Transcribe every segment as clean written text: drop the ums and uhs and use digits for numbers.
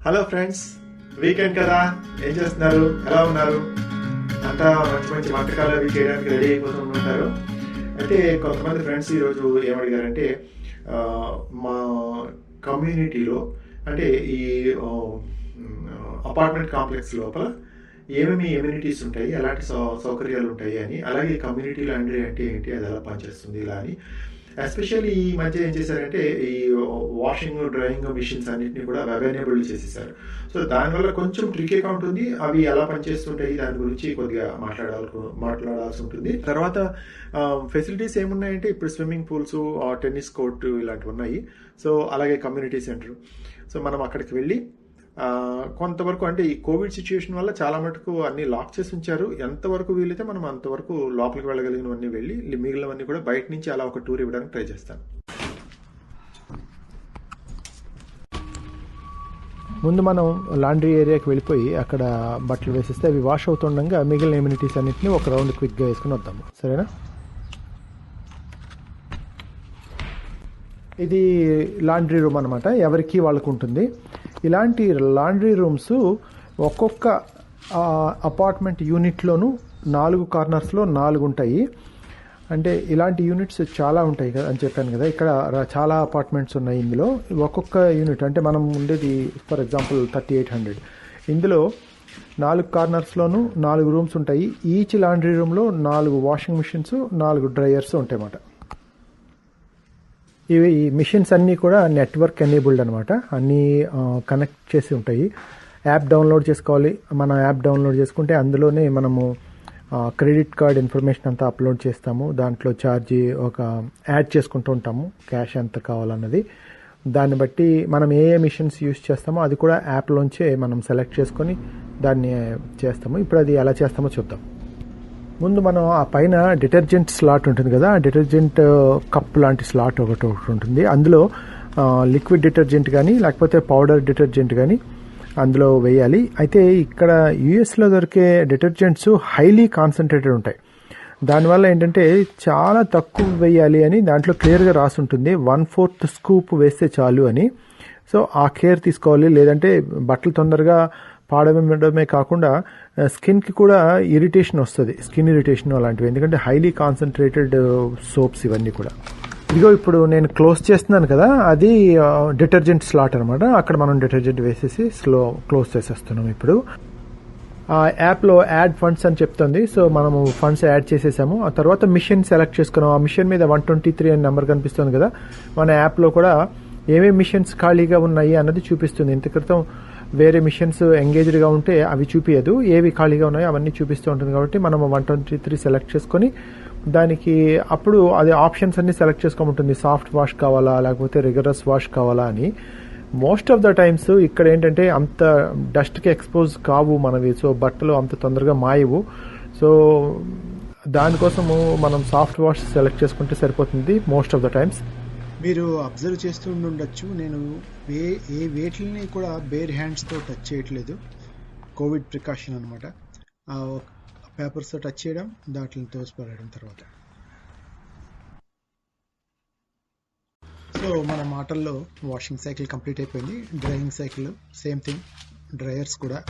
Hello friends, weekend కదా, ఏం చేస్తున్నారు, ఎలా ఉన్నారు? అంతా మంచి మంచి వంటకాలు అవి చేయడానికి రెడీ అయిపోతూ ఉంటారు. అయితే కొంతమంది ఫ్రెండ్స్ ఈరోజు ఏమడిగారంటే మా కమ్యూనిటీలో అంటే ఈ అపార్ట్మెంట్ కాంప్లెక్స్ లోపల ఏమేమి ఎమ్యూనిటీస్ ఉంటాయి, ఎలాంటి సౌకర్యాలు ఉంటాయి అని, అలాగే కమ్యూనిటీ లాండ్రీ అంటే ఏంటి, అది ఎలా పనిచేస్తుంది ఇలా అని. ఎస్పెషల్లీ ఈ మధ్య ఏం చేశారంటే ఈ వాషింగ్ డ్రైయింగ్ మిషన్స్ అన్నింటినీ కూడా అవైలబుల్ చేసేసారు. సో దానివల్ల కొంచెం ట్రికీగా ఉంటుంది. అవి ఎలా పనిచేస్తుంటాయి దాని గురించి కొద్దిగా మాట్లాడాల్సి ఉంటుంది. తర్వాత ఫెసిలిటీస్ ఏమున్నాయంటే ఇప్పుడు స్విమ్మింగ్ పూల్స్, టెన్నిస్ కోర్టు ఇలాంటివి ఉన్నాయి. సో అలాగే కమ్యూనిటీ సెంటర్. సో మనం అక్కడికి వెళ్ళి కొంతవరకు అంటే ఈ కోవిడ్ సిచ్యువేషన్ వల్ల చాలా మటుకు అన్ని లాక్ చేసి ఉంచారు. ఎంతవరకు వీలైతే మనం అంతవరకు లోపలికి వెళ్ళగలిగినవన్నీ వెళ్ళి మిగిలినవన్నీ కూడా బయట నుంచి అలా ఒక టూర్ ఇవ్వడానికి ట్రై చేస్తాను. ముందు మనం లాండ్రీ ఏరియాకి వెళ్ళిపోయి అక్కడ బట్టలు వేసేస్తే అవి వాష్ అవుతుండగా మిగిలిన ఎమ్యూనిటీస్ అన్నింటినీ ఒక రౌండ్ క్విక్గా వేసుకుని వద్దాము, సరేనా? ఇది లాండ్రీ రూమ్ అనమాట, ఎవరికి వాళ్ళకు ఉంటుంది. ఇలాంటి లాండ్రీ రూమ్స్ ఒక్కొక్క అపార్ట్మెంట్ యూనిట్లోనూ 4 కార్నర్స్లో 4 ఉంటాయి. అంటే ఇలాంటి యూనిట్స్ చాలా ఉంటాయి కదా అని చెప్పాను కదా. ఇక్కడ చాలా అపార్ట్మెంట్స్ ఉన్నాయి. ఇందులో ఒక్కొక్క యూనిట్ అంటే మనం ఉండేది ఫర్ ఎగ్జాంపుల్ 3800. ఇందులో 4 కార్నర్స్లోనూ 4 రూమ్స్ ఉంటాయి. ఈచ్ లాండ్రీ రూమ్లో 4 వాషింగ్ మిషన్స్, 4 డ్రయర్స్ ఉంటాయి అన్నమాట. ఇవి మిషన్స్ అన్నీ కూడా నెట్వర్క్ ఎనేబుల్డ్ అనమాట. అన్నీ కనెక్ట్ చేసి ఉంటాయి. యాప్ డౌన్లోడ్ చేసుకోవాలి. మన యాప్ డౌన్లోడ్ చేసుకుంటే అందులోనే మనము క్రెడిట్ కార్డ్ ఇన్ఫర్మేషన్ అంతా అప్లోడ్ చేస్తాము. దాంట్లో ఛార్జీ ఒక యాడ్ చేసుకుంటూ ఉంటాము, క్యాష్ ఎంత కావాలన్నది. దాన్ని బట్టి మనం ఏ మిషన్స్ యూస్ చేస్తామో అది కూడా యాప్లోంచే మనం సెలెక్ట్ చేసుకొని దాన్ని చేస్తాము. ఇప్పుడు అది ఎలా చేస్తామో చూద్దాం. ముందు మనం ఆ పైన డిటర్జెంట్ స్లాట్ ఉంటుంది కదా, డిటర్జెంట్ కప్ లాంటి స్లాట్ ఒకటి ఉంటుంది. అందులో లిక్విడ్ డిటర్జెంట్ కానీ లేకపోతే పౌడర్ డిటర్జెంట్ కానీ అందులో వేయాలి. అయితే ఇక్కడ యూఎస్లో దొరికే డిటర్జెంట్స్ హైలీ కాన్సన్ట్రేటెడ్ ఉంటాయి. దానివల్ల ఏంటంటే చాలా తక్కువ వేయాలి అని దాంట్లో క్లియర్గా రాసి ఉంటుంది. 1/4 స్కూప్ వేస్తే చాలు అని. సో ఆ కేర్ తీసుకోవాలి. లేదంటే బట్టలు తొందరగా పాడడమే కాకుండా స్కిన్కి కూడా ఇరిటేషన్ వస్తుంది, స్కిన్ ఇరిటేషన్ అలాంటివి. ఎందుకంటే హైలీ కాన్సన్ట్రేటెడ్ సోప్స్ ఇవన్నీ కూడా. ఇదిగో ఇప్పుడు నేను క్లోజ్ చేస్తున్నాను కదా, అది డిటర్జెంట్ స్లాట్ అనమాట. అక్కడ మనం డిటర్జెంట్ వేసేసి క్లోజ్ చేసేస్తున్నాం. ఇప్పుడు ఆ యాప్లో యాడ్ ఫండ్స్ అని చెప్తుంది. సో మనము ఫండ్స్ యాడ్ చేసేసాము. ఆ తర్వాత మిషన్ సెలెక్ట్ చేసుకున్నాం. ఆ మిషన్ మీద 123 అని నెంబర్ కనిపిస్తుంది కదా. మన యాప్లో కూడా ఏమేమి మిషన్స్ ఖాళీగా ఉన్నాయి అన్నది చూపిస్తుంది. ఇంత క్రితం వేరే మిషన్స్ ఎంగేజ్డ్గా ఉంటే అవి చూపించదు, ఏవి ఖాళీగా ఉన్నాయో అవన్నీ చూపిస్తూ ఉంటుంది. కాబట్టి మనం 123 సెలెక్ట్ చేసుకొని దానికి అప్పుడు అది ఆప్షన్స్ అన్ని సెలెక్ట్ చేసుకోమంటుంది. సాఫ్ట్ వాష్ కావాలా లేకపోతే రిగరస్ వాష్ కావాలా అని. మోస్ట్ ఆఫ్ ద టైమ్స్ ఇక్కడ ఏంటంటే అంత డస్ట్కి ఎక్స్పోజ్ కావు మనవి. సో బట్టలు అంత తొందరగా మాయవు. సో దానికోసము మనం సాఫ్ట్ వాష్ సెలెక్ట్ చేసుకుంటే సరిపోతుంది మోస్ట్ ఆఫ్ ద టైమ్స్. మీరు అబ్జర్వ్ చేస్తూ ఉండొచ్చు, నేను ఏ వేటిని కూడా బేర్ హ్యాండ్స్తో టచ్ చేయట్లేదు. కోవిడ్ ప్రికాషన్ అనమాట. పేపర్స్తో టచ్ చేయడం, దాంట్లో తోసిపడడం. తర్వాత సో మన మాటల్లో వాషింగ్ సైకిల్ కంప్లీట్ అయిపోయింది. Drying cycle same thing. Dryers కూడా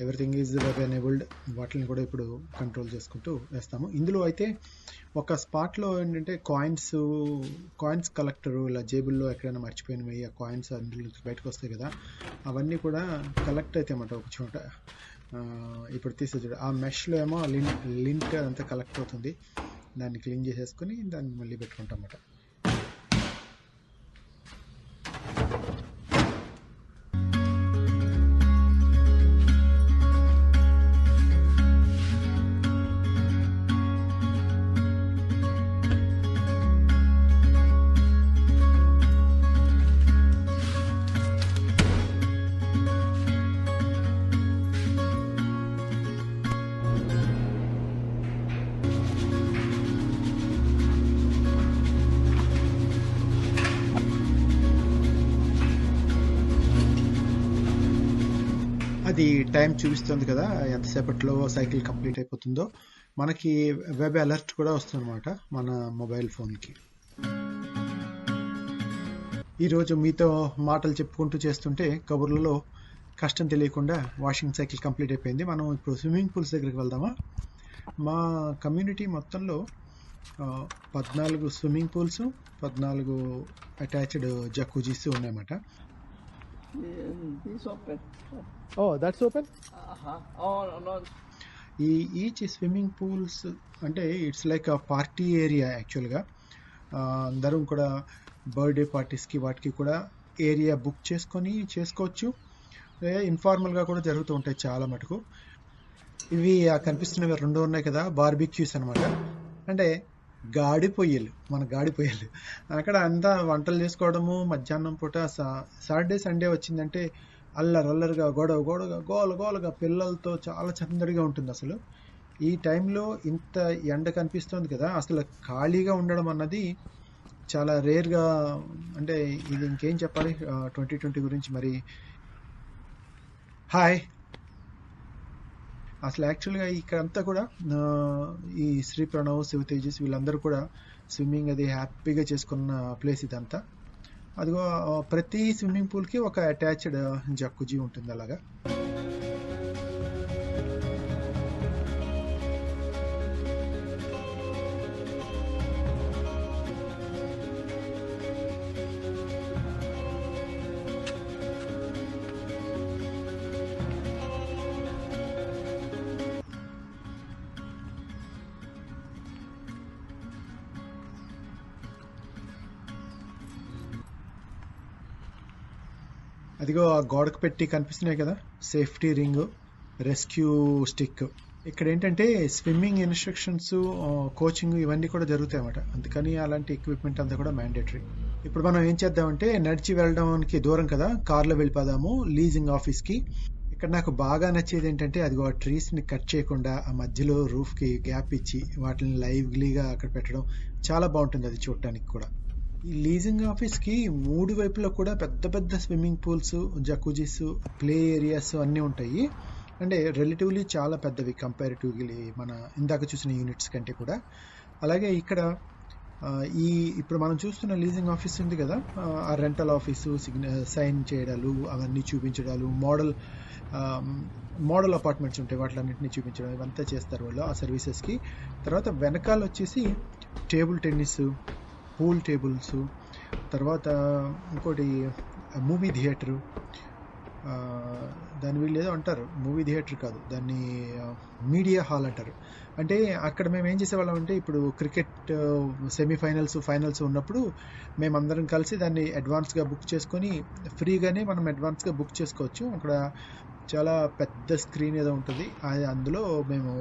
ఎవ్రీథింగ్ ఈజ్ వెబ్ ఎనేబుల్డ్. వాటిని కూడా ఇప్పుడు కంట్రోల్ చేసుకుంటూ వేస్తాము. ఇందులో అయితే ఒక స్పాట్లో ఏంటంటే కాయిన్స్ కలెక్టరు, ఇలా జేబుల్లో ఎక్కడైనా మర్చిపోయినవి ఆ కాయిన్స్ అందులో బయటకు వస్తాయి కదా, అవన్నీ కూడా కలెక్ట్ అవుతాయి అన్నమాట ఒక చోట. ఇప్పుడు తీసేది ఆ మెష్లో ఏమో లింట్ అంతా కలెక్ట్ అవుతుంది. దాన్ని క్లీన్ చేసేసుకొని దాన్ని మళ్ళీ పెట్టుకుంటాం అన్నమాట. అది టైం చూపిస్తుంది కదా, ఎంతసేపట్లో సైకిల్ కంప్లీట్ అయిపోతుందో. మనకి వెబ్ అలర్ట్ కూడా వస్తుంది అనమాట మన మొబైల్ ఫోన్కి. ఈరోజు మీతో మాటలు చెప్పుకుంటూ చేస్తుంటే కబుర్లలో కష్టం తెలియకుండా వాషింగ్ సైకిల్ కంప్లీట్ అయిపోయింది. మనం ఇప్పుడు స్విమ్మింగ్ పూల్స్ దగ్గరికి వెళ్దామా. మా కమ్యూనిటీ మొత్తంలో 14 స్విమ్మింగ్ పూల్స్, 14 అటాచ్డ్ జకూజీస్ ఉన్నాయన్నమాట. This open. That's open. Oh, no. ఈ ఈచ్ స్విమ్మింగ్ పూల్స్ అంటే ఇట్స్ లైక్ పార్టీ ఏరియా యాక్చువల్గా. అందరం కూడా బర్త్డే పార్టీస్కి వాటికి కూడా ఏరియా బుక్ చేసుకొని చేసుకోవచ్చు. ఇన్ఫార్మల్గా కూడా జరుగుతూ ఉంటాయి చాలా మటుకు. ఇవి కనిపిస్తున్నవి 2 ఉన్నాయి కదా, బార్బిక్యూస్ అనమాట. అంటే గాడి పొయ్యలు, మన గాడి పొయ్యలు. అక్కడ అంతా వంటలు చేసుకోవడము. మధ్యాహ్నం పూట సాటర్డే సండే వచ్చిందంటే అల్లరల్లరిగా గోలగా పిల్లలతో చాలా చందడిగా ఉంటుంది. అసలు ఈ టైంలో ఇంత ఎండ కనిపిస్తుంది కదా, అసలు ఖాళీగా ఉండడం అన్నది చాలా రేర్గా. అంటే ఇది ఇంకేం చెప్పాలి 2020 గురించి. మరి హాయ్, అసలు యాక్చువల్గా ఇక్కడంతా కూడా ఈ శ్రీ ప్రణవ్, శివ తేజస్ వీళ్ళందరూ కూడా స్విమ్మింగ్ అది హ్యాపీగా చేసుకున్న ప్లేస్ ఇదంతా. అదిగో ప్రతి స్విమ్మింగ్ పూల్కి ఒక అటాచ్డ్ జక్కుజీ ఉంటుంది అలాగా. అదిగో ఆ గోడకు పెట్టి కనిపిస్తున్నాయి కదా, సేఫ్టీ రింగ్, రెస్క్యూ స్టిక్. ఇక్కడ ఏంటంటే స్విమ్మింగ్ ఇన్స్ట్రక్షన్స్, కోచింగ్ ఇవన్నీ కూడా జరుగుతాయి అన్నమాట. అందుకని అలాంటి ఎక్విప్మెంట్ అంతా కూడా మ్యాండేటరీ. ఇప్పుడు మనం ఏం చేద్దామంటే నడిచి వెళ్ళడానికి దూరం కదా, కార్లో వెళ్ళిపోదాము లీజింగ్ ఆఫీస్కి. ఇక్కడ నాకు బాగా నచ్చేది ఏంటంటే అదిగో ఆ ట్రీస్ని కట్ చేయకుండా ఆ మధ్యలో రూఫ్కి గ్యాప్ ఇచ్చి వాటిని లైవ్లీగా అక్కడ పెట్టడం చాలా బాగుంటుంది అది చూడటానికి కూడా. ఈ లీజింగ్ ఆఫీస్కి 3 వైపులా కూడా పెద్ద పెద్ద స్విమ్మింగ్ పూల్స్, జకూజీస్, ప్లే ఏరియాస్ అన్నీ ఉంటాయి. అంటే రిలేటివ్లీ చాలా పెద్దవి కంపారిటివ్లీ మన ఇందాక చూసిన యూనిట్స్ కంటే కూడా. అలాగే ఇక్కడ ఇప్పుడు మనం చూస్తున్న లీజింగ్ ఆఫీస్ ఉంది కదా, ఆ రెంటల్ ఆఫీసు, సైన్ చేయడాలు అవన్నీ చూపించడాలు, మోడల్ అపార్ట్మెంట్స్ ఉంటాయి వాటిలన్నింటినీ చూపించడం, ఇవంతా చేస్తారు వాళ్ళు ఆ సర్వీసెస్కి. తర్వాత వెనకాల వచ్చేసి టేబుల్ టెన్నిస్, పూల్ టేబుల్స్, తర్వాత ఇంకోటి మూవీ థియేటరు. దాన్ని వీళ్ళు ఏదో అంటారు, మూవీ థియేటర్ కాదు, దాన్ని మీడియా హాల్ అంటారు. అంటే అక్కడ మేము ఏం చేసేవాళ్ళం అంటే ఇప్పుడు క్రికెట్ సెమీఫైనల్స్, ఫైనల్స్ ఉన్నప్పుడు మేమందరం కలిసి దాన్ని అడ్వాన్స్గా బుక్ చేసుకొని ఫ్రీగానే మనం అడ్వాన్స్గా బుక్ చేసుకోవచ్చు. అక్కడ చాలా పెద్ద స్క్రీన్ ఏదో ఉంటుంది, అందులో మేము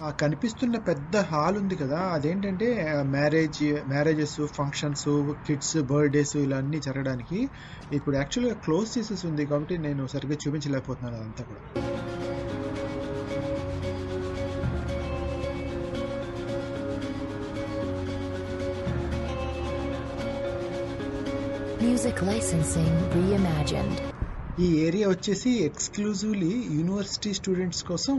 ఆ కనిపిస్తున్న పెద్ద హాల్ ఉంది కదా, అదేంటంటే మ్యారేజెస్, ఫంక్షన్స్, కిడ్స్ బర్త్డేస్ ఇలా అన్నీ జరగడానికి. ఇప్పుడు యాక్చువల్గా క్లోజ్ చేసేసి ఉంది కాబట్టి నేను సరిగ్గా చూపించలేకపోతున్నాను అదంతా కూడా. Music licensing reimagined. ఈ ఏరియా వచ్చేసి ఎక్స్క్లూజివ్లీ యూనివర్సిటీ స్టూడెంట్స్ కోసం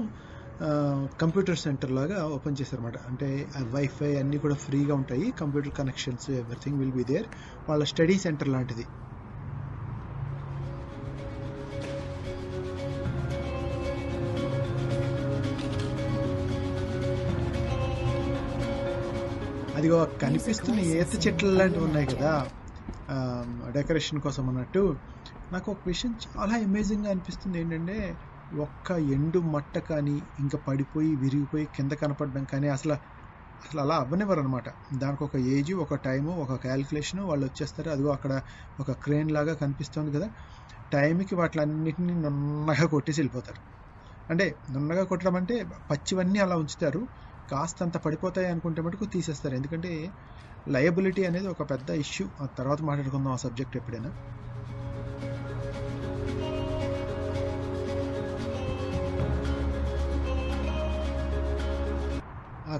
కంప్యూటర్ సెంటర్ లాగా ఓపెన్ చేశారన్నమాట. అంటే వైఫై అన్నీ కూడా ఫ్రీగా ఉంటాయి, computer connections everything will be there. వాళ్ళ స్టడీ సెంటర్ లాంటిది. అదిగో కనిపిస్తున్న ఈత చెట్లు లాంటివి ఉన్నాయి కదా డెకరేషన్ కోసం అన్నట్టు. నాకు ఒక విషయం చాలా అమేజింగ్గా అనిపిస్తుంది ఏంటంటే, ఒక్క ఎండు మట్ట కానీ ఇంకా పడిపోయి విరిగిపోయి కింద కనపడడం కానీ అసలు అలా అవ్వనివ్వరు అనమాట. దానికి ఒక ఏజ్, ఒక టైము, ఒక క్యాలిక్యులేషను, వాళ్ళు వచ్చేస్తారు. అదిగో అక్కడ ఒక క్రేన్ లాగా కనిపిస్తుంది కదా, టైంకి వాటిలన్నింటినీ నున్నగా కొట్టేసి వెళ్ళిపోతారు. అంటే నున్నగా కొట్టడం అంటే పచ్చివన్నీ అలా ఉంచుతారు, కాస్తంత పడిపోతాయి అనుకుంటే మటుకు తీసేస్తారు. ఎందుకంటే లయబిలిటీ అనేది ఒక పెద్ద ఇష్యూ. ఆ తర్వాత మాట్లాడుకుందాం ఆ సబ్జెక్ట్ ఎప్పుడైనా.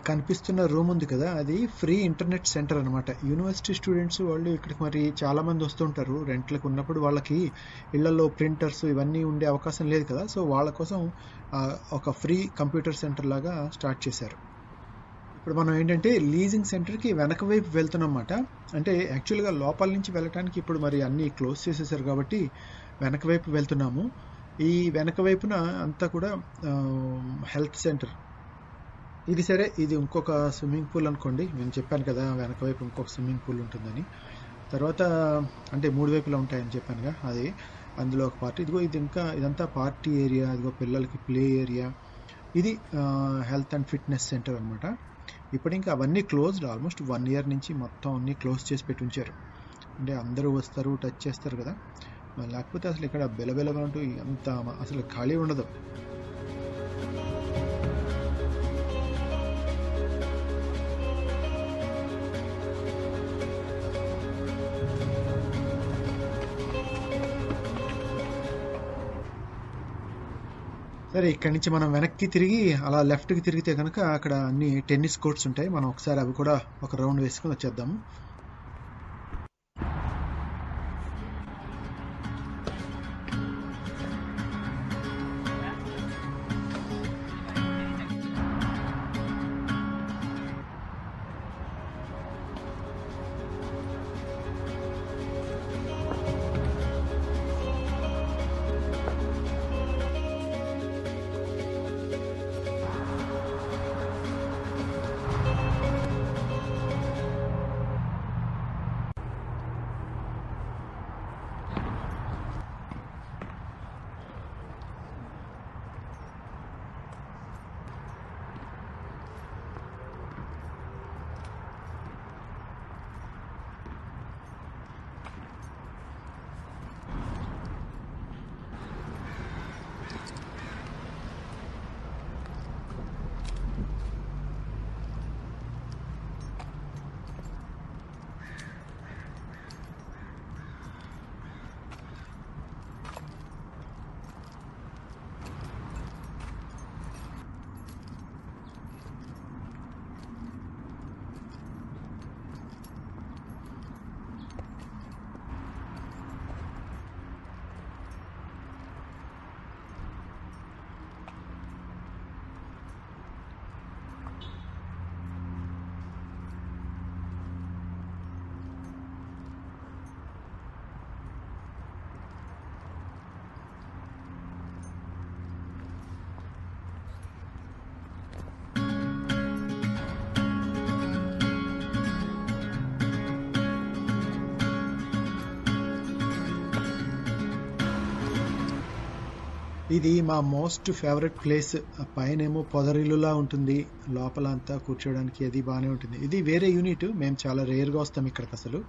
కనిపిస్తున్న రూమ్ ఉంది కదా, అది ఫ్రీ ఇంటర్నెట్ సెంటర్ అనమాట. యూనివర్సిటీ స్టూడెంట్స్ వాళ్ళు ఇక్కడికి మరి చాలామంది వస్తుంటారు రెంట్లకు ఉన్నప్పుడు. వాళ్ళకి ఇళ్లలో ప్రింటర్స్ ఇవన్నీ ఉండే అవకాశం లేదు కదా, సో వాళ్ళ కోసం ఒక ఫ్రీ కంప్యూటర్ సెంటర్ లాగా స్టార్ట్ చేశారు. ఇప్పుడు మనం ఏంటంటే లీజింగ్ సెంటర్కి వెనక వైపు వెళ్తున్నాం అన్నమాట. అంటే యాక్చువల్గా లోపల నుంచి వెళ్ళటానికి ఇప్పుడు మరి అన్నీ క్లోజ్ చేసేసారు కాబట్టి వెనక వైపు వెళ్తున్నాము. ఈ వెనక వైపున అంతా కూడా హెల్త్ సెంటర్. ఇది సరే, ఇది ఇంకొక స్విమ్మింగ్ పూల్ అనుకోండి. నేను చెప్పాను కదా వెనక వైపు ఇంకొక స్విమ్మింగ్ పూల్ ఉంటుందని. తర్వాత అంటే 3 వైపులా ఉంటాయని చెప్పానుగా, అది అందులో ఒక పార్ట్. ఇదిగో ఇదంతా పార్టీ ఏరియా, ఇదిగో పిల్లలకి ప్లే ఏరియా. ఇది హెల్త్ అండ్ ఫిట్నెస్ సెంటర్ అనమాట. ఇప్పుడు ఇంకా అవన్నీ క్లోజ్డ్. ఆల్మోస్ట్ 1 year నుంచి మొత్తం అన్నీ క్లోజ్ చేసి పెట్టి ఉంచారు. అంటే అందరూ వస్తారు, టచ్ చేస్తారు కదా, లేకపోతే అసలు ఇక్కడ బెలబెలగా అంటూ అంత అసలు ఖాళీ ఉండదు. సరే, ఇక్కడి నుంచి మనం వెనక్కి తిరిగి అలా లెఫ్ట్కి తిరిగితే కనుక అక్కడ అన్ని టెన్నిస్ కోర్ట్స్ ఉంటాయి. మనం ఒకసారి అవి కూడా ఒక రౌండ్ వేసుకుని వచ్చేద్దాము. ఇది మా మోస్ట్ ఫేవరెట్ ప్లేస్. పైనేమో పొదరిల్లులా ఉంటుంది, లోపల అంతా కూర్చోడానికి అది బాగానే ఉంటుంది. ఇది వేరే యూనిట్, మేము చాలా రేర్గా వస్తాం ఇక్కడికి. అసలు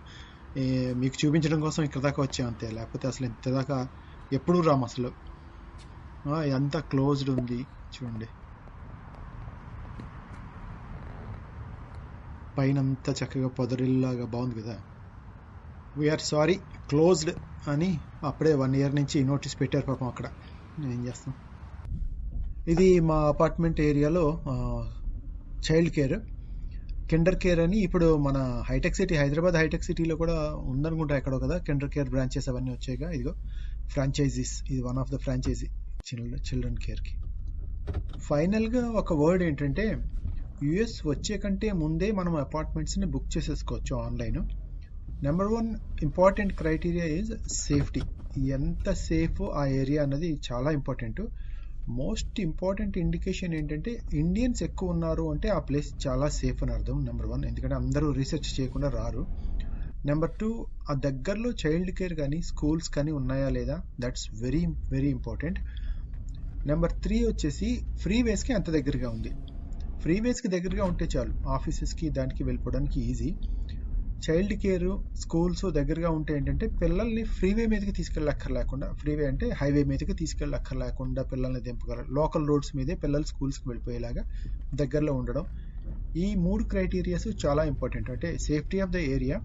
మీకు చూపించడం కోసం ఇక్కడ దాకా వచ్చాం అంతే, లేకపోతే అసలు ఇంత దాకా ఎప్పుడూ రాము అసలు. ఎంత క్లోజ్డ్ ఉంది చూడండి, పైన అంతా చక్కగా పొదరిల్లాగా బాగుంది కదా. వీఆర్ సారీ క్లోజ్డ్ అని అప్పుడే 1 year నుంచి నోటీస్ పెట్టారు పాపం అక్కడ. ఏం చేస్తాం. ఇది మా అపార్ట్మెంట్ ఏరియాలో చైల్డ్ కేర్, కిండర్ కేర్ అని ఇప్పుడు మన హైటెక్ సిటీ, హైదరాబాద్ హైటెక్ సిటీలో కూడా ఉందనుకుంటా ఎక్కడో కదా కిండర్ కేర్ బ్రాంచెస్ అవన్నీ వచ్చాయిగా. ఇదిగో ఫ్రాంచైజీస్, ఇది one of the franchise children కేర్కి. ఫైనల్గా ఒక వర్డ్ ఏంటంటే, యుఎస్ వచ్చే కంటే ముందే మనం అపార్ట్మెంట్స్ని బుక్ చేసేసుకోవచ్చు online. Number 1 important criteria is safety. ఎంత సేఫ్ ఆ ఏరియా అన్నది చాలా ఇంపార్టెంట్. మోస్ట్ ఇంపార్టెంట్ ఇండికేషన్ ఏంటంటే, ఇండియన్స్ ఎక్కువ ఉన్నారు అంటే ఆ ప్లేస్ చాలా సేఫ్ అని అర్థం. నెంబర్ 1, ఎందుకంటే అందరూ రీసెర్చ్ చేయకుండా రారు. నెంబర్ 2, ఆ దగ్గరలో చైల్డ్ కేర్ కానీ స్కూల్స్ కానీ ఉన్నాయా లేదా, that's very very important. Number 3 వచ్చేసి ఫ్రీవేస్కి ఎంత దగ్గరగా ఉంది. ఫ్రీవేస్కి దగ్గరగా ఉంటే చాలు, ఆఫీసెస్కి దానికి వెళ్ళిపోవడానికి ఈజీ. చైల్డ్ కేర్ స్కూల్స్ దగ్గరగా ఉంటే ఏంటంటే పిల్లల్ని ఫ్రీవే మీదకి తీసుకెళ్ళక్కర్లేకుండా, ఫ్రీవే అంటే హైవే మీదకి తీసుకెళ్ళక్కర్లేకుండా పిల్లల్ని దింపగలరు. లోకల్ రోడ్స్ మీదే పిల్లలు స్కూల్స్కి వెళ్ళిపోయేలాగా దగ్గరలో ఉండడం. ఈ 3 క్రైటీరియాస్ చాలా ఇంపార్టెంట్. అంటే సేఫ్టీ ఆఫ్ ద ఏరియా,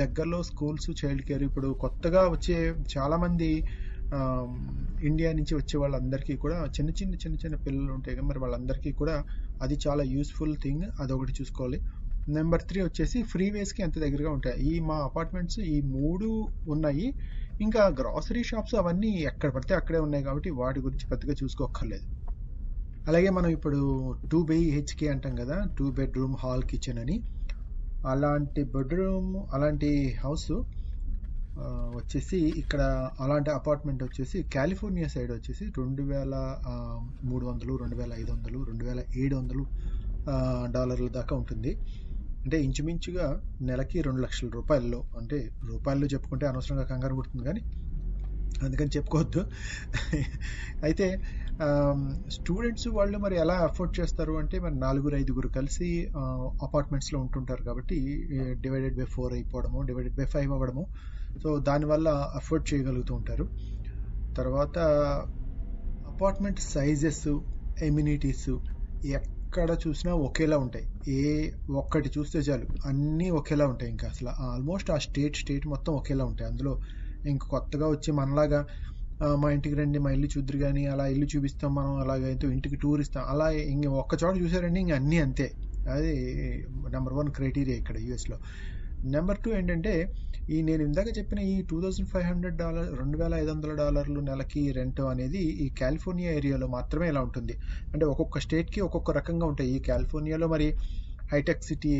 దగ్గరలో స్కూల్స్, చైల్డ్ కేర్. ఇప్పుడు కొత్తగా వచ్చే చాలామంది ఇండియా నుంచి వచ్చే వాళ్ళందరికీ కూడా చిన్న చిన్న పిల్లలు ఉంటాయి కదా, మరి వాళ్ళందరికీ కూడా అది చాలా యూస్ఫుల్ థింగ్, అదొకటి చూసుకోవాలి. నెంబర్ 3 వచ్చేసి ఫ్రీవేస్కి ఎంత దగ్గరగా ఉంటాయి. ఈ మా అపార్ట్మెంట్స్ ఈ 3 ఉన్నాయి. ఇంకా గ్రాసరీ షాప్స్ అవన్నీ ఎక్కడ పడితే అక్కడే ఉన్నాయి కాబట్టి వాటి గురించి పెద్దగా చూసుకోక్కర్లేదు. అలాగే మనం ఇప్పుడు 2 BHK అంటాం కదా, 2 bedroom హాల్ కిచెన్ అని. అలాంటి బెడ్రూమ్, అలాంటి హౌస్ వచ్చేసి ఇక్కడ అలాంటి అపార్ట్మెంట్ వచ్చేసి కాలిఫోర్నియా సైడ్ వచ్చేసి 2300, 2500, 2700 డాలర్ల దాకా ఉంటుంది. అంటే ఇంచుమించుగా నెలకి 2 లక్షల రూపాయల్లో, అంటే రూపాయల్లో చెప్పుకుంటే అనవసరంగా కంగారు పుడుతుంది కానీ అందుకని చెప్పుకోవద్దు. అయితే స్టూడెంట్స్ వాళ్ళు మరి ఎలా అఫోర్డ్ చేస్తారు అంటే, మరి 4-5 కలిసి అపార్ట్మెంట్స్లో ఉంటుంటారు కాబట్టి డివైడెడ్ బై 4 అయిపోవడము, డివైడెడ్ బై 5 అవ్వడము. సో దానివల్ల అఫోర్డ్ చేయగలుగుతూ ఉంటారు. తర్వాత అపార్ట్మెంట్ సైజెస్, ఎమ్యూనిటీస్ ఎక్కడ చూసినా ఒకేలా ఉంటాయి. ఒక్కటి చూస్తే చాలు అన్నీ ఒకేలా ఉంటాయి. ఇంకా అసలు ఆల్మోస్ట్ ఆ స్టేట్ మొత్తం ఒకేలా ఉంటాయి. అందులో ఇంక కొత్తగా వచ్చి మనలాగా మా ఇంటికి రండి, మా ఇల్లు చూద్దరు కానీ అలా ఇల్లు చూపిస్తాం మనం, అలాగైతే ఇంటికి టూర్ ఇస్తాం, అలా ఇంక ఒక్క చోట చూసారండి ఇంక అన్నీ అంతే. అది నెంబర్ 1 క్రైటీరియా ఇక్కడ యూఎస్లో. నెంబర్ 2 ఏంటంటే, నేను ఇందాక చెప్పిన ఈ $2,500, $2,500 నెలకి రెంట్ అనేది ఈ కాలిఫోర్నియా ఏరియాలో మాత్రమే ఇలా ఉంటుంది. అంటే ఒక్కొక్క స్టేట్కి ఒక్కొక్క రకంగా ఉంటాయి. ఈ కాలిఫోర్నియాలో మరి హైటెక్ సిటీ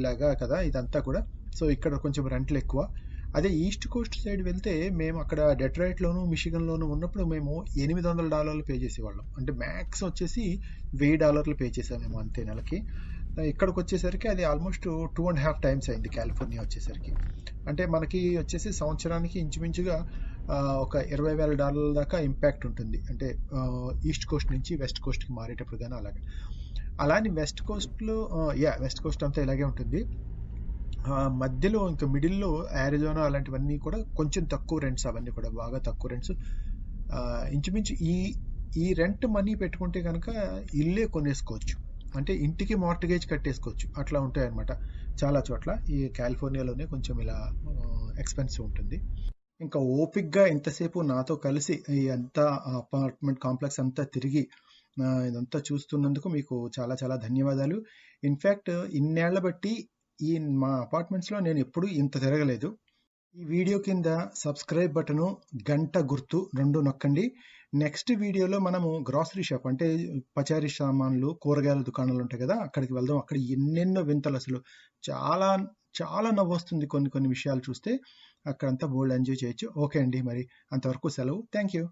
లాగా కదా ఇదంతా కూడా, సో ఇక్కడ కొంచెం రెంట్లు ఎక్కువ. అదే ఈస్ట్ కోస్ట్ సైడ్ వెళ్తే, మేము అక్కడ డెట్రాయిట్లోను, మిషిగన్లోను ఉన్నప్పుడు మేము $800 పే చేసేవాళ్ళం. అంటే మ్యాక్స్ వచ్చేసి $1,000 పే చేసాం మేము అంతే నెలకి. ఇక్కడికి వచ్చేసరికి అది ఆల్మోస్ట్ 2.5 టైమ్స్ అయింది కాలిఫోర్నియా వచ్చేసరికి. అంటే మనకి వచ్చేసి సంవత్సరానికి ఇంచుమించుగా ఒక $20,000 దాకా ఇంపాక్ట్ ఉంటుంది. అంటే ఈస్ట్ కోస్ట్ నుంచి వెస్ట్ కోస్ట్కి మారేటప్పుడు కానీ అలానే వెస్ట్ కోస్ట్లో వెస్ట్ కోస్ట్ అంతా ఇలాగే ఉంటుంది. మధ్యలో ఇంకా మిడిల్లో ఆరిజోనా అలాంటివన్నీ కూడా కొంచెం తక్కువ రెంట్స్, అవన్నీ కూడా బాగా తక్కువ రెంట్స్. ఇంచుమించు ఈ రెంట్ మనీ పెట్టుకుంటే కనుక ఇల్లే కొనేసుకోవచ్చు. అంటే ఇంటికి మార్టిగేజ్ కట్టేసుకోవచ్చు. అట్లా ఉంటాయి అన్నమాట చాలా చోట్ల. ఈ కాలిఫోర్నియాలోనే కొంచెం ఇలా ఎక్స్పెన్సివ్ ఉంటుంది. ఇంకా ఓపిక్గా ఇంతసేపు నాతో కలిసి ఈ అంతా అపార్ట్మెంట్ కాంప్లెక్స్ అంతా తిరిగి ఇదంతా చూస్తున్నందుకు మీకు చాలా చాలా ధన్యవాదాలు. ఇన్ఫ్యాక్ట్ ఇన్నేళ్ల బట్టి మా అపార్ట్మెంట్స్లో నేను ఎప్పుడూ ఇంత తిరగలేదు. ఈ వీడియో కింద సబ్స్క్రైబ్ బటను, గంట గుర్తు 2 నొక్కండి. నెక్స్ట్ వీడియోలో మనము గ్రాసరీ షాప్, అంటే పచారీ సామాన్లు, కూరగాయల దుకాణాలు ఉంటాయి కదా, అక్కడికి వెళ్దాం. అక్కడ ఎన్నెన్నో వింతలు, అసలు చాలా చాలా నవ్వొస్తుంది కొన్ని విషయాలు చూస్తే. అక్కడంతా బోల్డ్ ఎంజాయ్ చేయొచ్చు. ఓకే అండి, మరి అంతవరకు సెలవు. Thank you.